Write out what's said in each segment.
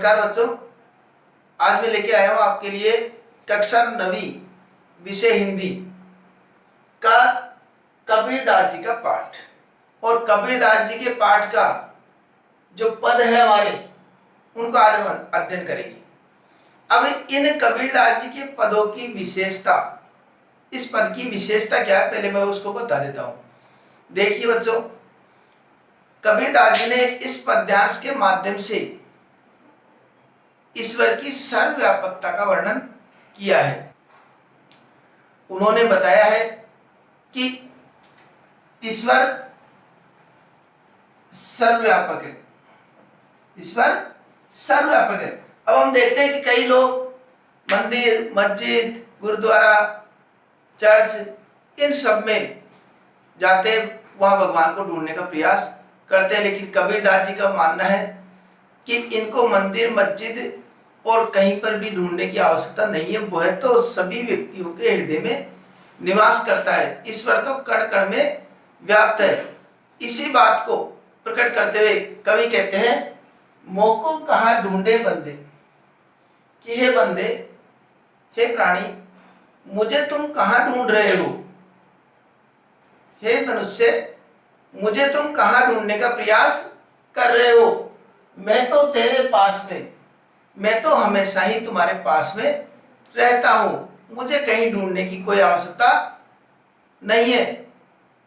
नमस्कार बच्चों, आज मैं लेके आया हूँ आपके लिए कक्षा 9वीं विषय हिंदी का कबीरदास जी का पाठ। और कबीरदास जी के पाठ का जो पद है हमारे, उनको आज हम अध्ययन करेंगे। अब इन कबीरदास जी के पदों की विशेषता, इस पद की विशेषता क्या है, पहले मैं उसको बता देता हूँ। देखिए बच्चों, कबीरदास जी ने इस पद्यांश के माध्यम से ईश्वर की सर्वव्यापकता का वर्णन किया है। उन्होंने बताया है कि ईश्वर सर्वव्यापक है, ईश्वर सर्वव्यापक है। अब हम देखते हैं कि कई लोग मंदिर, मस्जिद, गुरुद्वारा, चर्च, इन सब में जाते, वहां भगवान को ढूंढने का प्रयास करते हैं। लेकिन कबीरदास जी का मानना है कि इनको मंदिर, मस्जिद और कहीं पर भी ढूंढने की आवश्यकता नहीं है। वह तो सभी व्यक्तियों के हृदय में निवास करता है। ईश्वर तो कण कण में व्याप्त है। इसी बात को प्रकट करते हुए कवि कहते हैं, मोको कहाँ ढूंढे बंदे, कि हे बंदे, हे प्राणी, मुझे तुम कहाँ ढूंढ रहे हो। हे मनुष्य, मुझे तुम कहाँ ढूंढने का प्रयास कर रहे हो। मैं तो तेरे पास में, मैं तो हमेशा ही तुम्हारे पास में रहता हूं। मुझे कहीं ढूंढने की कोई आवश्यकता नहीं है।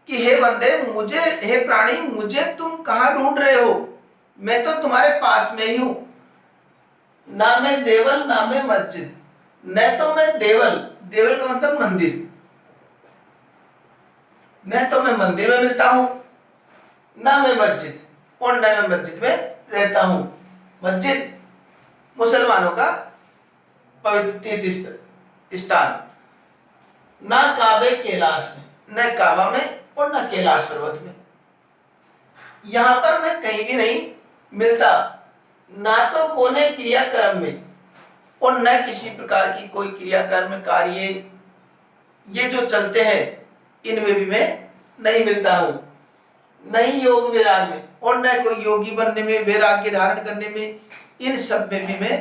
कि हे बंदे, मुझे, हे प्राणी, मुझे तुम कहाँ ढूंढ रहे हो, मैं तो तुम्हारे पास में ही हूं। ना मैं देवल, ना मैं मस्जिद, न तो मैं देवल, देवल का मतलब मंदिर, न तो मैं मंदिर में मिलता हूं, ना मैं मस्जिद, और न मैं मस्जिद में रहता हूं। मस्जिद मुसलमानों का पवित्र तीर्थ स्थान। ना काबे कैलाश में, न काबा में और न कैलाश पर्वत में, यहां पर मैं कहीं भी नहीं मिलता। ना तो कोने क्रियाक्रम में और न किसी प्रकार की कोई क्रियाकर्म कार्य ये जो चलते हैं, इनमें भी मैं नहीं मिलता हूं। नहीं योग विराग में, और न कोई योगी बनने में, वैराग्य धारण करने में, इन सब में भी मैं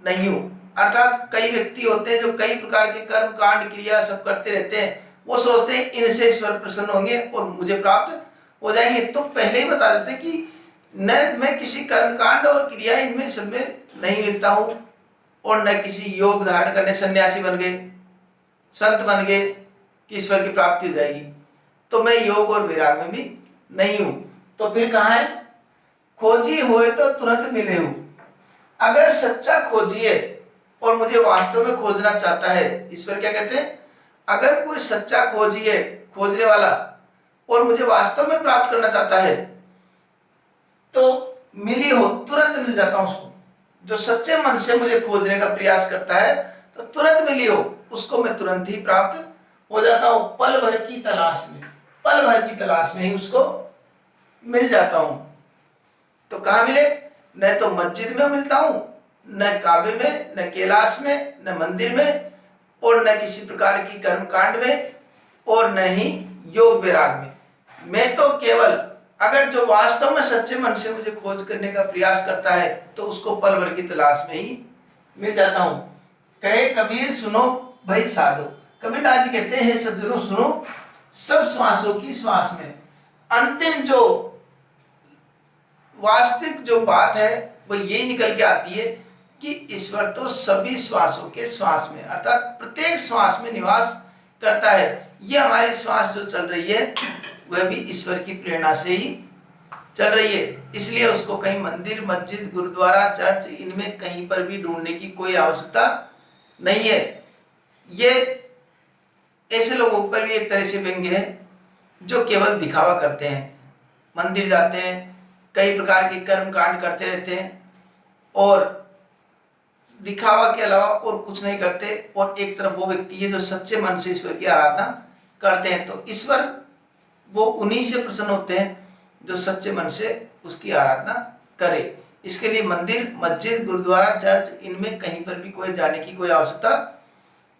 नहीं हूं। अर्थात कई व्यक्ति होते हैं जो कई प्रकार के कर्म कांड क्रिया सब करते रहते हैं। वो सोचते हैं इनसे ईश्वर प्रसन्न होंगे और मुझे प्राप्त हो जाएंगे। तो पहले ही बता देते कि न मैं किसी कर्म कांड और क्रिया इनमें सब में नहीं मिलता हूं, और न किसी योग धारण करने, सन्यासी बन गए, संत बन गए कि ईश्वर की प्राप्ति हो जाएगी। तो मैं योग और विराग में भी नहीं हूं। तो फिर कहाँ है? खोजी होए तो तुरंत मिले हूं। अगर सच्चा खोजी है और मुझे वास्तव में खोजना चाहता है, ईश्वर क्या कहते हैं, अगर कोई सच्चा खोजी है, खोजने वाला, और मुझे वास्तव में प्राप्त करना चाहता है, तो मिली हो, तुरंत मिल जाता हूं उसको। जो सच्चे मन से मुझे खोजने का प्रयास करता है, तो तुरंत मिली हो, उसको मैं तुरंत ही प्राप्त हो जाता हूं। पल भर की तलाश में, पल भर की तलाश में ही उसको मिल जाता हूं। तो कहां मिले? न तो मस्जिद में मिलता हूं, न काबे में, न कैलाश में, न मंदिर में, और न किसी प्रकार की कर्म कांड में, और न ही योग वैराग में। मैं तो केवल, अगर जो वास्तव में सच्चे मन से मुझे खोज करने का प्रयास करता है, तो उसको पल भर की तलाश में ही मिल जाता हूं। कहे कबीर सुनो भाई साधो, कबीरदास जी कहते हैं सज्जनों सुनो, सब श्वासों की श्वास में अंतिम जो वास्तविक जो बात है वो यही निकल के आती है कि ईश्वर तो सभी श्वासों के श्वास में, अर्थात प्रत्येक श्वास में निवास करता है। ये हमारी श्वास जो चल रही है वह भी ईश्वर की प्रेरणा से ही चल रही है। इसलिए उसको कहीं मंदिर, मस्जिद, गुरुद्वारा, चर्च, इनमें कहीं पर भी ढूंढने की कोई आवश्यकता नहीं है। ये ऐसे लोगों पर भी एक तरह से व्यंग्य है जो केवल दिखावा करते हैं, मंदिर जाते हैं, कई प्रकार के कर्म कांड करते रहते हैं और दिखावा के अलावा और कुछ नहीं करते। और एक तरफ वो व्यक्ति है जो सच्चे मन से ईश्वर की आराधना करते हैं। तो ईश्वर वो उन्हीं से प्रसन्न होते हैं जो सच्चे मन से उसकी आराधना करे। इसके लिए मंदिर, मस्जिद, गुरुद्वारा, चर्च, इनमें कहीं पर भी कोई जाने की कोई आवश्यकता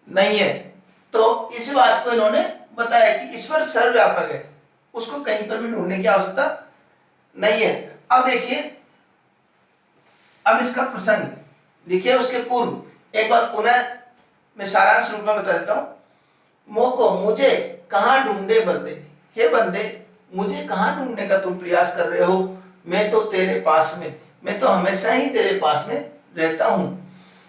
नहीं है। तो इस बात को इन्होंने बताया कि ईश्वर सर्वव्यापक है, उसको कहीं पर भी ढूंढने की आवश्यकता नहीं है। अब देखिए, अब इसका प्रसंग लिखिए। उसके पूर्व एक बार पुनः मैं सारांश रूप में बता देता हूं। मोको मुझे कहाँ ढूंढे बंदे, हे बंदे मुझे कहाँ ढूंढने का तुम प्रयास कर रहे हो, मैं तो तेरे पास में, मैं तो हमेशा ही तेरे पास में रहता हूँ।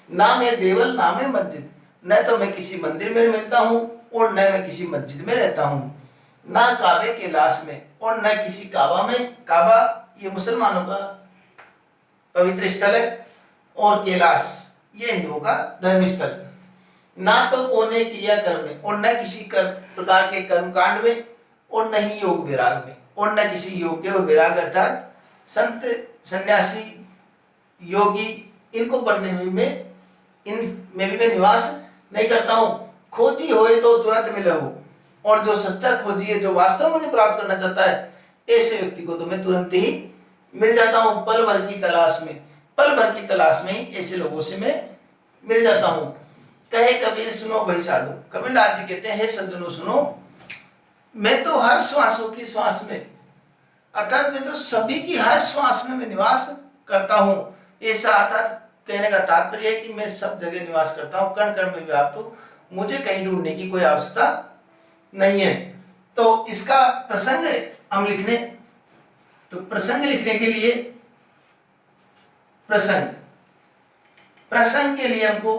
ना मैं देवल ना मैं मस्जिद, न तो मैं किसी मंदिर में मिलता हूँ और न मैं किसी मस्जिद में रहता हूँ। ना काबे के लाश में और न किसी काबा में, काबा ये मुसलमानों का पवित्र स्थल है और कैलाश ये हिंदुओं का धर्म स्थल। ना तो कोने क्रिया कर्म में और न किसी प्रकार के कर्म कांड में और न ही योग विराग में और न किसी योग्य और विराग अर्थात संत सन्यासी योगी इनको बनने में मैं निवास नहीं करता हूँ। खोजी होए तो तुरंत मिले हो, और जो सच्चा खोजी है जो वास्तव में मुझे प्राप्त करना चाहता है ऐसे व्यक्ति को तो मैं तुरंत ही मिल जाता हूँ। पल भर की तलाश में, पल भर की तलाश में ही ऐसे लोगों से मैं मिल जाता हूँ। कहे कबीर सुनो भाई साधु, कबीरदास जी कहते हैं हे सज्जनों सुनो, मैं तो हर श्वासों की श्वास में अर्थात मैं तो सभी की हर श्वास में मैं निवास करता हूँ। ऐसा अर्थात कहने का तात्पर्य है कि मैं सब जगह निवास करता हूँ, कण कण में व्याप्त हूँ, मुझे कहीं ढूंढने की कोई आवश्यकता नहीं है। तो इसका प्रसंग हम लिखने, तो प्रसंग लिखने के लिए प्रसंग के लिए हमको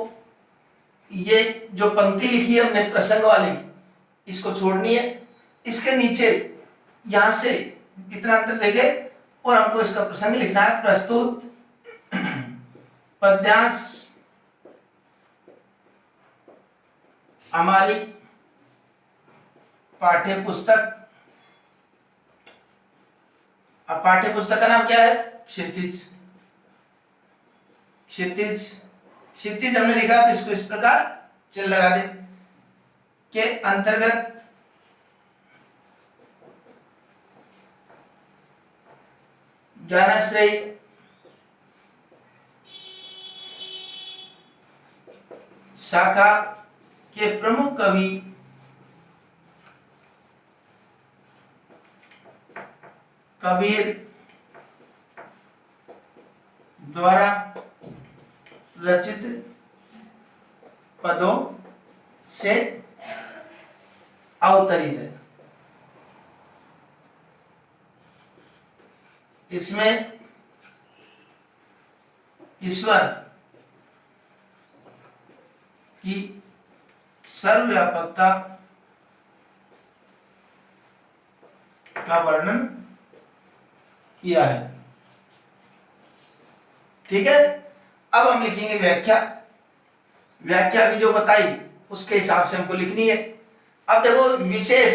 ये जो पंक्ति लिखी है हमने प्रसंग वाली इसको छोड़नी है। इसके नीचे यहां से इतना अंतर देखे और हमको इसका प्रसंग लिखना है। प्रस्तुत पद्यांश हमारी पाठ्य पुस्तक, अब पाठ्य पुस्तक का नाम क्या है? क्षितिज। क्षितिज क्षितिज हमने लिखा तो इसको इस प्रकार चिन्ह लगा दे के अंतर्गत ज्ञानाश्रय शाखा के प्रमुख कवि कबीर द्वारा रचित पदों से अवतरित है। इसमें ईश्वर की सर्वव्यापकता का वर्णन किया है। ठीक है, अब हम लिखेंगे व्याख्या। व्याख्या भी जो बताई उसके हिसाब से हमको लिखनी है। अब देखो विशेष,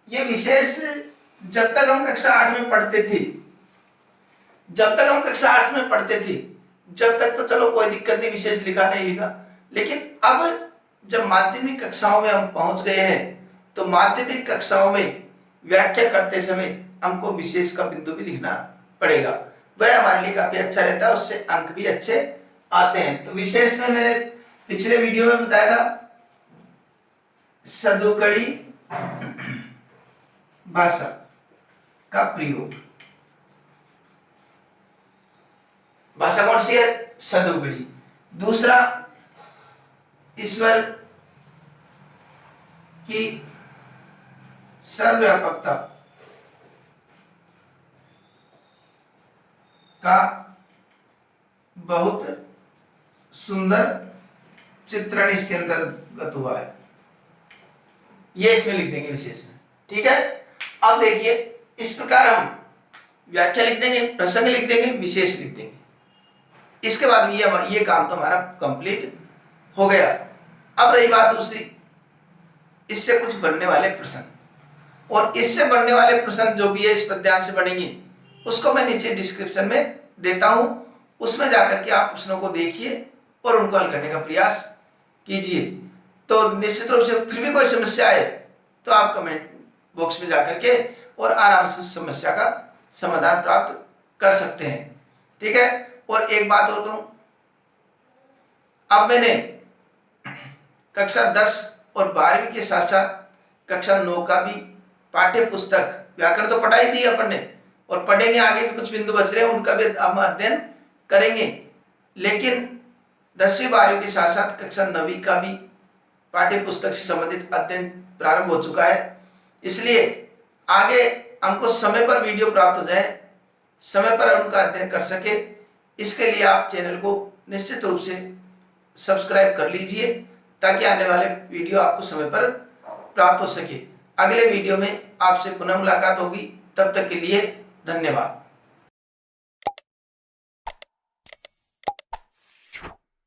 ये विशेष जब तक हम कक्षा 8 में पढ़ते थे, जब तक हम कक्षा 8 में पढ़ते थे जब तक तो चलो कोई दिक्कत नहीं, विशेष लिखा नहीं लिखा, लेकिन अब जब माध्यमिक कक्षाओं में हम पहुंच गए हैं तो माध्यमिक कक्षाओं में व्याख्या करते समय हमको विशेष का बिंदु भी लिखना पड़ेगा। वह हमारे लिए काफी अच्छा रहता है, उससे अंक भी अच्छे आते हैं। तो विशेष में मैंने पिछले वीडियो में बताया था सदुकड़ी भाषा का प्रयोग। भाषा कौन सी है? सदुकड़ी। दूसरा ईश्वर की सर्वव्यापकता का बहुत सुंदर चित्रण इसके अंतर्गत हुआ है, ये इसमें लिख देंगे विशेष में। ठीक है, अब देखिए इस प्रकार हम व्याख्या लिख देंगे, प्रसंग लिख देंगे, विशेष लिख देंगे। इसके बाद ये काम तो हमारा कंप्लीट हो गया। अब रही बात दूसरी, इससे कुछ बनने वाले प्रश्न, और इससे बनने वाले प्रश्न जो भी है इस पद्यांश से बनेंगे उसको मैं नीचे डिस्क्रिप्शन में देता हूं, उसमें जाकर के आप प्रश्नों को देखिए और उनको हल करने का प्रयास कीजिए। तो निश्चित रूप से फिर भी कोई समस्या है तो आप कमेंट बॉक्स में जाकर के और आराम से समस्या का समाधान प्राप्त कर सकते हैं। ठीक है, और एक बात और कहूं, अब मैंने कक्षा 10 और 12वीं के साथ साथ कक्षा 9 का भी पाठ्य पुस्तक व्याकरण तो पढ़ाई दी अपन ने, और पढ़ेंगे आगे भी कुछ बिंदु बच रहे हैं उनका भी हम अध्ययन करेंगे, लेकिन 10वीं 12वीं के साथ साथ कक्षा 9वीं का भी पाठ्य पुस्तक से संबंधित अध्ययन प्रारंभ हो चुका है। इसलिए आगे हमको समय पर वीडियो प्राप्त हो जाए, समय पर उनका अध्ययन कर सके, इसके लिए आप चैनल को निश्चित रूप से सब्सक्राइब कर लीजिए ताकि आने वाले वीडियो आपको समय पर प्राप्त हो सके। अगले वीडियो में आपसे पुनः मुलाकात होगी, तब तक के लिए धन्यवाद।